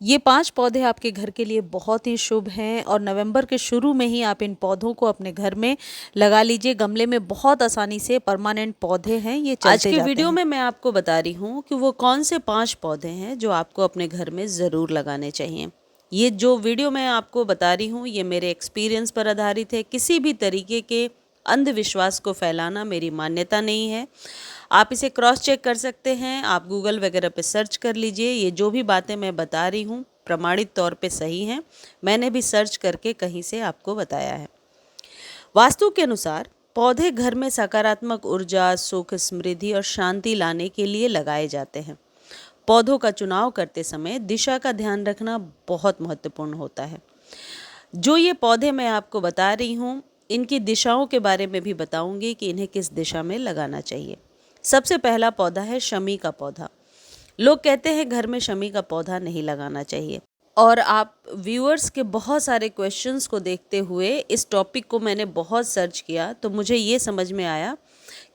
ये 5 पौधे आपके घर के लिए बहुत ही शुभ हैं और नवंबर के शुरू में ही आप इन पौधों को अपने घर में लगा लीजिए। गमले में बहुत आसानी से परमानेंट पौधे हैं, ये आज चलते के जाते वीडियो हैं। में मैं आपको बता रही हूँ कि वो कौन से 5 पौधे हैं जो आपको अपने घर में ज़रूर लगाने चाहिए। ये जो वीडियो मैं आपको बता रही हूँ ये मेरे एक्सपीरियंस पर आधारित है। किसी भी तरीके के अंधविश्वास को फैलाना मेरी मान्यता नहीं है। आप इसे क्रॉस चेक कर सकते हैं, आप गूगल वगैरह पे सर्च कर लीजिए। ये जो भी बातें मैं बता रही हूँ प्रमाणित तौर पे सही हैं। मैंने भी सर्च करके कहीं से आपको बताया है। वास्तु के अनुसार पौधे घर में सकारात्मक ऊर्जा, सुख, समृद्धि और शांति लाने के लिए लगाए जाते हैं। पौधों का चुनाव करते समय दिशा का ध्यान रखना बहुत महत्वपूर्ण होता है। जो ये पौधे मैं आपको बता रही हूँ इनकी दिशाओं के बारे में भी बताऊंगी कि इन्हें किस दिशा में लगाना चाहिए। सबसे पहला पौधा है शमी का पौधा। लोग कहते हैं घर में शमी का पौधा नहीं लगाना चाहिए, और आप व्यूअर्स के बहुत सारे क्वेश्चंस को देखते हुए इस टॉपिक को मैंने बहुत सर्च किया तो मुझे ये समझ में आया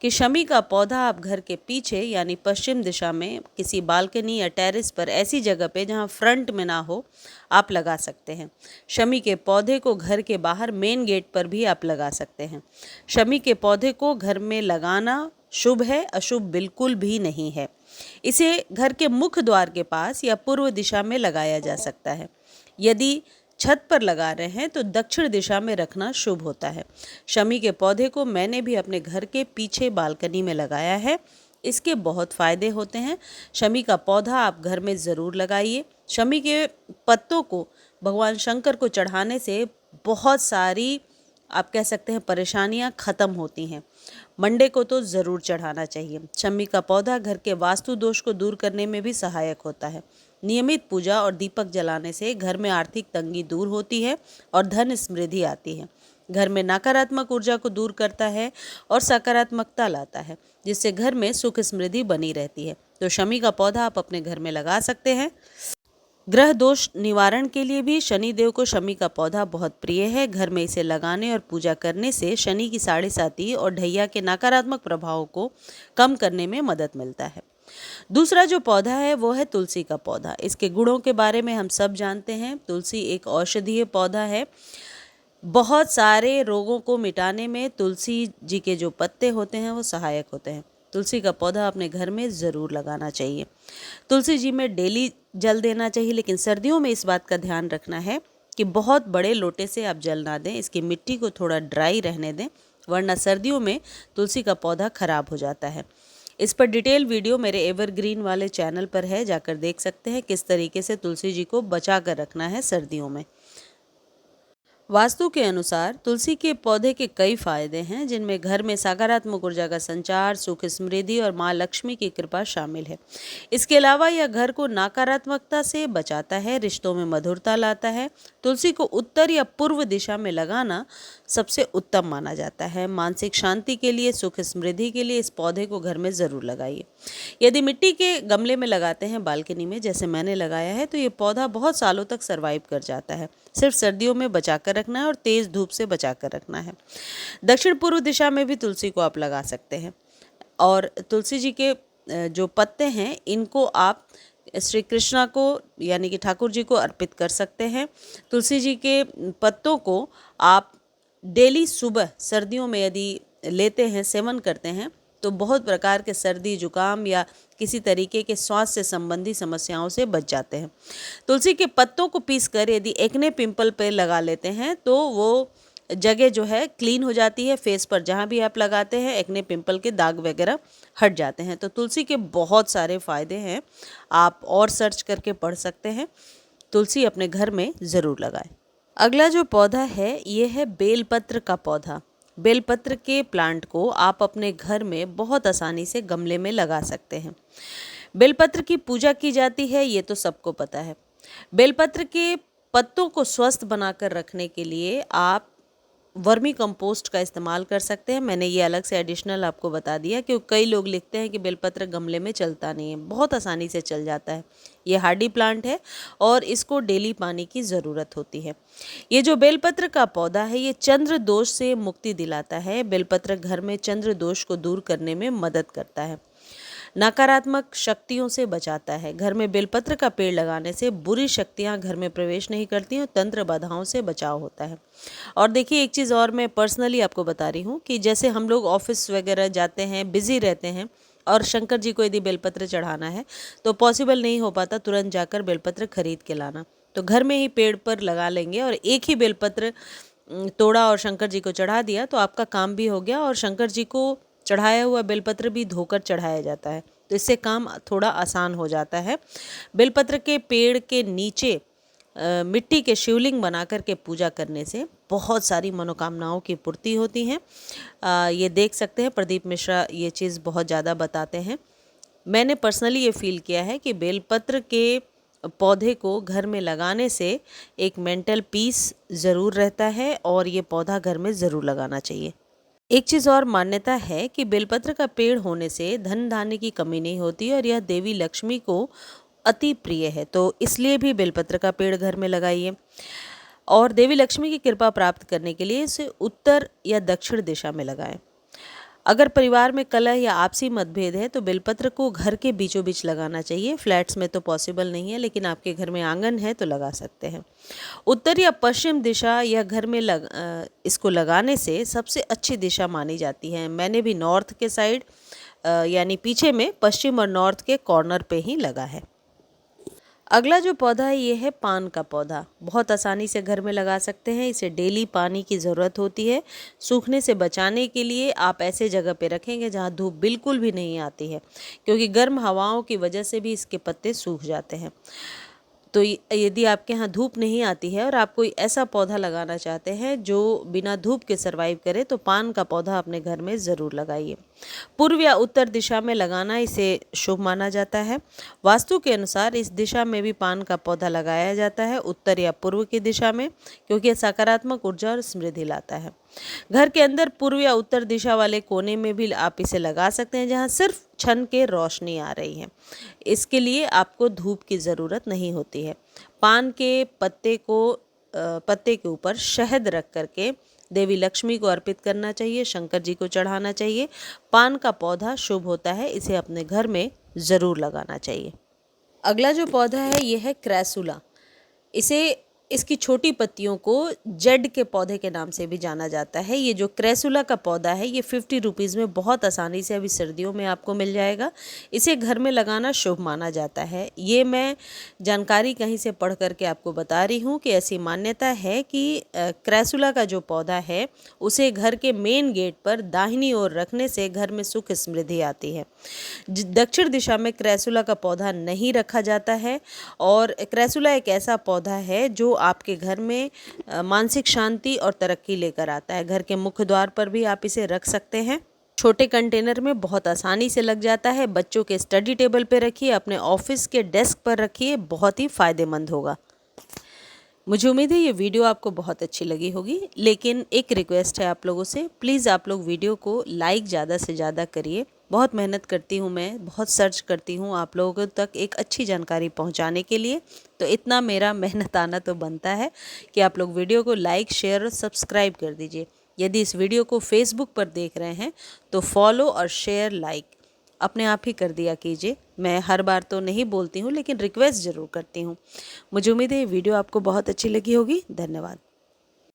कि शमी का पौधा आप घर के पीछे यानी पश्चिम दिशा में किसी बालकनी या टेरेस पर ऐसी जगह पे जहाँ फ्रंट में ना हो आप लगा सकते हैं। शमी के पौधे को घर के बाहर मेन गेट पर भी आप लगा सकते हैं। शमी के पौधे को घर में लगाना शुभ है, अशुभ बिल्कुल भी नहीं है। इसे घर के मुख्य द्वार के पास या पूर्व दिशा में लगाया जा सकता है। यदि छत पर लगा रहे हैं तो दक्षिण दिशा में रखना शुभ होता है। शमी के पौधे को मैंने भी अपने घर के पीछे बालकनी में लगाया है। इसके बहुत फ़ायदे होते हैं। शमी का पौधा आप घर में ज़रूर लगाइए। शमी के पत्तों को भगवान शंकर को चढ़ाने से बहुत सारी आप कह सकते हैं परेशानियां ख़त्म होती हैं। मंडे को तो ज़रूर चढ़ाना चाहिए। शमी का पौधा घर के वास्तु दोष को दूर करने में भी सहायक होता है। नियमित पूजा और दीपक जलाने से घर में आर्थिक तंगी दूर होती है और धन समृद्धि आती है। घर में नकारात्मक ऊर्जा को दूर करता है और सकारात्मकता लाता है, जिससे घर में सुख समृद्धि बनी रहती है। तो शमी का पौधा आप अपने घर में लगा सकते हैं। ग्रह दोष निवारण के लिए भी शनिदेव को शमी का पौधा बहुत प्रिय है। घर में इसे लगाने और पूजा करने से शनि की 7.5 और ढैया के नकारात्मक प्रभावों को कम करने में मदद मिलता है। दूसरा जो पौधा है वो है तुलसी का पौधा। इसके गुणों के बारे में हम सब जानते हैं। तुलसी एक औषधीय पौधा है। बहुत सारे रोगों को मिटाने में तुलसी जी के जो पत्ते होते हैं वो सहायक होते हैं। तुलसी का पौधा अपने घर में ज़रूर लगाना चाहिए। तुलसी जी में डेली जल देना चाहिए, लेकिन सर्दियों में इस बात का ध्यान रखना है कि बहुत बड़े लोटे से आप जल ना दें। इसकी मिट्टी को थोड़ा ड्राई रहने दें, वरना सर्दियों में तुलसी का पौधा खराब हो जाता है। इस पर डिटेल वीडियो मेरे एवरग्रीन वाले चैनल पर है, जाकर देख सकते हैं किस तरीके से तुलसी जी को बचा कर रखना है सर्दियों में। वास्तु के अनुसार तुलसी के पौधे के कई फायदे हैं, जिनमें घर में सकारात्मक ऊर्जा का संचार, सुख समृद्धि और माँ लक्ष्मी की कृपा शामिल है। इसके अलावा यह घर को नकारात्मकता से बचाता है, रिश्तों में मधुरता लाता है। तुलसी को उत्तर या पूर्व दिशा में लगाना सबसे उत्तम माना जाता है। मानसिक शांति के लिए, सुख समृद्धि के लिए इस पौधे को घर में ज़रूर लगाइए। यदि मिट्टी के गमले में लगाते हैं बालकनी में, जैसे मैंने लगाया है, तो ये पौधा बहुत सालों तक सर्वाइव कर जाता है। सिर्फ सर्दियों में बचा कर रखना है और तेज़ धूप से बचा कर रखना है। दक्षिण पूर्व दिशा में भी तुलसी को आप लगा सकते हैं। और तुलसी जी के जो पत्ते हैं इनको आप श्री कृष्णा को यानी कि ठाकुर जी को अर्पित कर सकते हैं। तुलसी जी के पत्तों को आप डेली सुबह सर्दियों में यदि लेते हैं, सेवन करते हैं, तो बहुत प्रकार के सर्दी जुकाम या किसी तरीके के श्वास से संबंधी समस्याओं से बच जाते हैं। तुलसी के पत्तों को पीसकर यदि एक्ने पिंपल पे लगा लेते हैं तो वो जगह जो है क्लीन हो जाती है। फेस पर जहाँ भी आप लगाते हैं एक्ने पिंपल के दाग वगैरह हट जाते हैं। तो तुलसी के बहुत सारे फ़ायदे हैं, आप और सर्च करके पढ़ सकते हैं। तुलसी अपने घर में ज़रूर लगाएं। अगला जो पौधा है ये है बेलपत्र का पौधा। बेलपत्र के प्लांट को आप अपने घर में बहुत आसानी से गमले में लगा सकते हैं। बेलपत्र की पूजा की जाती है, ये तो सबको पता है। बेलपत्र के पत्तों को स्वस्थ बनाकर रखने के लिए आप वर्मी कंपोस्ट का इस्तेमाल कर सकते हैं। मैंने ये अलग से एडिशनल आपको बता दिया, क्योंकि कई लोग लिखते हैं कि बेलपत्र गमले में चलता नहीं है। बहुत आसानी से चल जाता है। ये हार्डी प्लांट है और इसको डेली पानी की ज़रूरत होती है। ये जो बेलपत्र का पौधा है ये चंद्र दोष से मुक्ति दिलाता है। बेलपत्र घर में चंद्र दोष को दूर करने में मदद करता है। नकारात्मक शक्तियों से बचाता है। घर में बेलपत्र का पेड़ लगाने से बुरी शक्तियाँ घर में प्रवेश नहीं करती और तंत्र बाधाओं से बचाव होता है। और देखिए, एक चीज़ और मैं पर्सनली आपको बता रही हूँ कि जैसे हम लोग ऑफिस वगैरह जाते हैं, बिज़ी रहते हैं, और शंकर जी को यदि बेलपत्र चढ़ाना है तो पॉसिबल नहीं हो पाता तुरंत जाकर बेलपत्र खरीद के लाना। तो घर में ही पेड़ पर लगा लेंगे और एक ही बेलपत्र तोड़ा और शंकर जी को चढ़ा दिया तो आपका काम भी हो गया, और शंकर जी को चढ़ाया हुआ बेलपत्र भी धोकर चढ़ाया जाता है, तो इससे काम थोड़ा आसान हो जाता है। बेलपत्र के पेड़ के नीचे मिट्टी के शिवलिंग बना कर के पूजा करने से बहुत सारी मनोकामनाओं की पूर्ति होती हैं। ये देख सकते हैं, प्रदीप मिश्रा ये चीज़ बहुत ज़्यादा बताते हैं। मैंने पर्सनली ये फील किया है कि बेलपत्र के पौधे को घर में लगाने से एक मेंटल पीस ज़रूर रहता है, और ये पौधा घर में ज़रूर लगाना चाहिए। एक चीज़ और मान्यता है कि बेलपत्र का पेड़ होने से धन धान्य की कमी नहीं होती, और यह देवी लक्ष्मी को अति प्रिय है, तो इसलिए भी बेलपत्र का पेड़ घर में लगाइए। और देवी लक्ष्मी की कृपा प्राप्त करने के लिए इसे उत्तर या दक्षिण दिशा में लगाएं। अगर परिवार में कलह या आपसी मतभेद है तो बेलपत्र को घर के बीचों बीच लगाना चाहिए। फ्लैट्स में तो पॉसिबल नहीं है, लेकिन आपके घर में आंगन है तो लगा सकते हैं। उत्तर या पश्चिम दिशा या घर में इसको लगाने से सबसे अच्छी दिशा मानी जाती है। मैंने भी नॉर्थ के साइड यानी पीछे में पश्चिम और नॉर्थ के कॉर्नर पे ही लगा है। अगला जो पौधा है ये है पान का पौधा। बहुत आसानी से घर में लगा सकते हैं। इसे डेली पानी की ज़रूरत होती है। सूखने से बचाने के लिए आप ऐसे जगह पे रखेंगे जहाँ धूप बिल्कुल भी नहीं आती है, क्योंकि गर्म हवाओं की वजह से भी इसके पत्ते सूख जाते हैं। तो यदि आपके यहाँ धूप नहीं आती है और आप कोई ऐसा पौधा लगाना चाहते हैं जो बिना धूप के सर्वाइव करे, तो पान का पौधा अपने घर में ज़रूर लगाइए। पूर्व या उत्तर दिशा में लगाना इसे शुभ माना जाता है। वास्तु के अनुसार इस दिशा में भी पान का पौधा लगाया जाता है, उत्तर या पूर्व की दिशा में, क्योंकि यह सकारात्मक ऊर्जा और समृद्धि लाता है। घर के अंदर पूर्व या उत्तर दिशा वाले कोने में भी आप इसे लगा सकते हैं, जहाँ सिर्फ छन के रोशनी आ रही है। इसके लिए आपको धूप की ज़रूरत नहीं होती है। पान के पत्ते के ऊपर शहद रख करके देवी लक्ष्मी को अर्पित करना चाहिए, शंकर जी को चढ़ाना चाहिए। पान का पौधा शुभ होता है, इसे अपने घर में ज़रूर लगाना चाहिए। अगला जो पौधा है ये है क्रेसुला। इसकी छोटी पत्तियों को जेड के पौधे के नाम से भी जाना जाता है। ये जो क्रेसुला का पौधा है ये 50 रुपीज़ में बहुत आसानी से अभी सर्दियों में आपको मिल जाएगा। इसे घर में लगाना शुभ माना जाता है। ये मैं जानकारी कहीं से पढ़ करके आपको बता रही हूँ कि ऐसी मान्यता है कि क्रेसुला का जो पौधा है उसे घर के मेन गेट पर दाहिनी ओर रखने से घर में सुख समृद्धि आती है। दक्षिण दिशा में क्रेसुला का पौधा नहीं रखा जाता है, और क्रेसुला एक ऐसा पौधा है जो आपके घर में मानसिक शांति और तरक्की लेकर आता है। घर के मुख्य द्वार पर भी आप इसे रख सकते हैं। छोटे कंटेनर में बहुत आसानी से लग जाता है। बच्चों के स्टडी टेबल पर रखिए, अपने ऑफिस के डेस्क पर रखिए, बहुत ही फ़ायदेमंद होगा। मुझे उम्मीद है ये वीडियो आपको बहुत अच्छी लगी होगी, लेकिन एक रिक्वेस्ट है आप लोगों से, प्लीज़ आप लोग वीडियो को लाइक ज़्यादा से ज़्यादा करिए। बहुत मेहनत करती हूँ मैं, बहुत सर्च करती हूँ आप लोगों तक एक अच्छी जानकारी पहुँचाने के लिए, तो इतना मेरा मेहनताना तो बनता है कि आप लोग वीडियो को लाइक, शेयर और सब्सक्राइब कर दीजिए। यदि इस वीडियो को फेसबुक पर देख रहे हैं तो फॉलो और शेयर, लाइक अपने आप ही कर दिया कीजिए। मैं हर बार तो नहीं बोलती हूँ, लेकिन रिक्वेस्ट ज़रूर करती हूँ। मुझे उम्मीद है ये वीडियो आपको बहुत अच्छी लगी होगी। धन्यवाद।